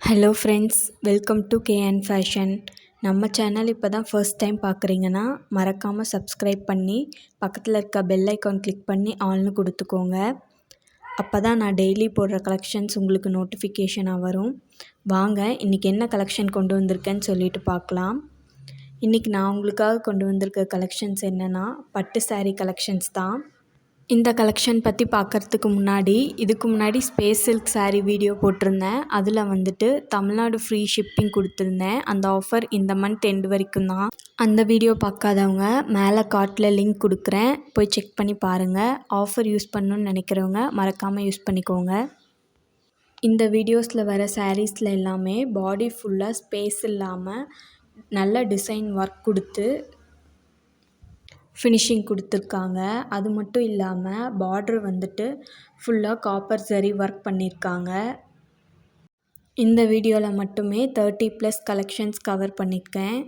Hello friends, welcome to KN fashion. நம்ம channel இப்போ தான் ஃபர்ஸ்ட் டைம் பார்க்குறீங்கன்னா மறக்காமல் சப்ஸ்கிரைப் பண்ணி பக்கத்தில் இருக்க பெல் ஐக்கான் கிளிக் பண்ணி ஆல்னு கொடுத்துக்கோங்க. அப்போ தான் நான் டெய்லி போடுற கலெக்ஷன்ஸ் உங்களுக்கு நோட்டிஃபிகேஷனாக வரும். வாங்க இன்றைக்கி என்ன கலெக்ஷன் கொண்டு வந்திருக்கேன்னு சொல்லிட்டு பார்க்கலாம். இன்றைக்கி நான் உங்களுக்காக கொண்டு வந்திருக்க கலெக்ஷன்ஸ் என்னென்னா பட்டு சாரீ கலெக்ஷன்ஸ் தான். இந்த கலெக்ஷன் பற்றி பார்க்குறதுக்கு முன்னாடி இதுக்கு முன்னாடி ஸ்பேஸ் சில்க் சாரீ வீடியோ போட்டிருந்தேன். அதில் வந்துட்டு தமிழ்நாடு ஃப்ரீ ஷிப்பிங் கொடுத்துருந்தேன். அந்த ஆஃபர் இந்த மந்த் எண்டு வரைக்கும் தான். அந்த வீடியோ பார்க்காதவங்க மேலே கார்ட்டில் லிங்க் கொடுக்குறேன், போய் செக் பண்ணி பாருங்கள். ஆஃபர் யூஸ் பண்ணணுன்னு நினைக்கிறவங்க மறக்காமல் யூஸ் பண்ணிக்கோங்க. இந்த வீடியோஸில் வர சாரீஸில் எல்லாமே பாடி ஃபுல்லாக ஸ்பேஸ் இல்லாமல் நல்ல டிசைன் ஒர்க் கொடுத்து ஃபினிஷிங் கொடுத்துருக்காங்க. அது மட்டும் இல்லாமல் பார்டர் வந்துட்டு ஃபுல்லாக காப்பர் ஜரி ஒர்க் பண்ணியிருக்காங்க. இந்த வீடியோவில் மட்டுமே 30+ கலெக்ஷன்ஸ் கவர் பண்ணியிருக்கேன்.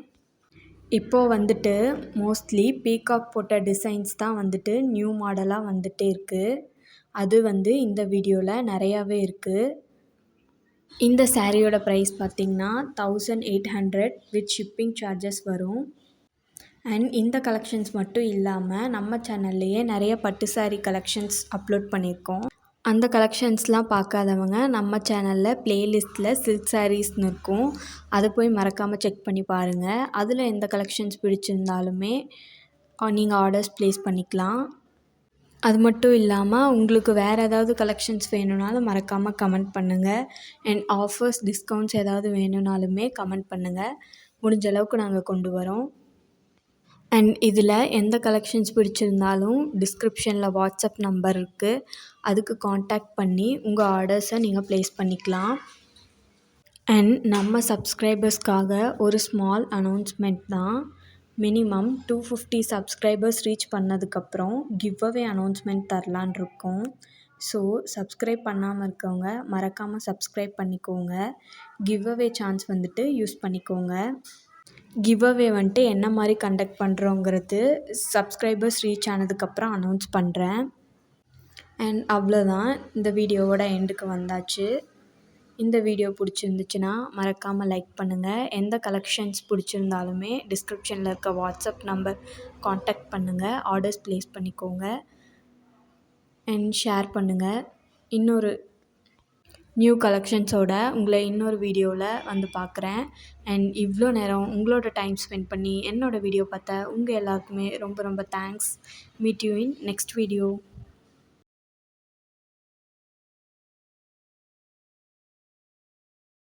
இப்போது வந்துட்டு மோஸ்ட்லி பீகாக் போட்ட டிசைன்ஸ் தான் வந்துட்டு நியூ மாடலாக வந்துட்டு இருக்குது. அது வந்து இந்த வீடியோவில் நிறையாவே இருக்குது. இந்த சாரியோட ப்ரைஸ் பார்த்திங்கன்னா 1800 வித் ஷிப்பிங் சார்ஜஸ் வரும். அண்ட் இந்த கலெக்ஷன்ஸ் மட்டும் இல்லாமல் நம்ம சேனல்லையே நிறைய பட்டு சாரீ கலெக்ஷன்ஸ் அப்லோட் பண்ணியிருக்கோம். அந்த கலெக்ஷன்ஸ்லாம் பார்க்காதவங்க நம்ம சேனலில் ப்ளேலிஸ்ட்டில் சில்க் சாரீஸ்னு இருக்கும், அதை போய் மறக்காமல் செக் பண்ணி பாருங்கள். அதில் எந்த கலெக்ஷன்ஸ் பிடிச்சிருந்தாலுமே நீங்கள் ஆர்டர்ஸ் ப்ளேஸ் பண்ணிக்கலாம். அது மட்டும் இல்லாமல் உங்களுக்கு வேறு ஏதாவது கலெக்ஷன்ஸ் வேணும்னாலும் மறக்காமல் கமெண்ட் பண்ணுங்கள். அண்ட் ஆஃபர்ஸ் டிஸ்கவுண்ட்ஸ் ஏதாவது வேணும்னாலுமே கமெண்ட் பண்ணுங்கள். முடிஞ்ச அளவுக்கு நாங்கள் கொண்டு வரோம். அண்ட் இதில் எந்த கலெக்ஷன்ஸ் பிடிச்சிருந்தாலும் டிஸ்கிரிப்ஷனில் வாட்ஸ்அப் நம்பர் இருக்குது, அதுக்கு காண்டாக்ட் பண்ணி உங்கள் ஆர்டர்ஸை நீங்கள் ப்ளேஸ் பண்ணிக்கலாம். அண்ட் நம்ம சப்ஸ்கிரைபர்ஸ்க்காக ஒரு ஸ்மால் அனௌன்ஸ்மெண்ட் தான். மினிமம் 250 சப்ஸ்கிரைபர்ஸ் ரீச் பண்ணதுக்கப்புறம் கிவ் அவே அனௌன்ஸ்மெண்ட் தரலான் இருக்கோம். ஸோ சப்ஸ்கிரைப் பண்ணாமல் இருக்கவங்க மறக்காமல் சப்ஸ்கிரைப் பண்ணிக்கோங்க. கிவ் அவே சான்ஸ் வந்துட்டு யூஸ் பண்ணிக்கோங்க. கிவ் அவே வந்துட்டு என்ன மாதிரி கண்டக்ட் பண்ணுறோங்கிறது சப்ஸ்கிரைபர்ஸ் ரீச் ஆனதுக்கப்புறம் அனௌன்ஸ் பண்ணுறேன். அண்ட் அவ்வளோதான், இந்த வீடியோவோட எண்டுக்கு வந்தாச்சு. இந்த வீடியோ பிடிச்சிருந்துச்சுன்னா மறக்காமல் லைக் பண்ணுங்கள். எந்த கலெக்ஷன்ஸ் பிடிச்சிருந்தாலுமே டிஸ்கிரிப்ஷனில் இருக்க வாட்ஸ்அப் நம்பர் காண்டாக்ட் பண்ணுங்கள், ஆர்டர்ஸ் ப்ளேஸ் பண்ணிக்கோங்க. அண்ட் ஷேர் பண்ணுங்கள். இன்னொரு நியூ கலெக்ஷன்ஸோட உங்களை இன்னொரு வீடியோவில் வந்து பார்க்குறேன். அண்ட் இவ்வளோ நேரம் உங்களோட டைம் ஸ்பெண்ட் பண்ணி என்னோடய வீடியோ பார்த்த உங்கள் எல்லாருக்குமே ரொம்ப ரொம்ப thanks. Meet you in next video.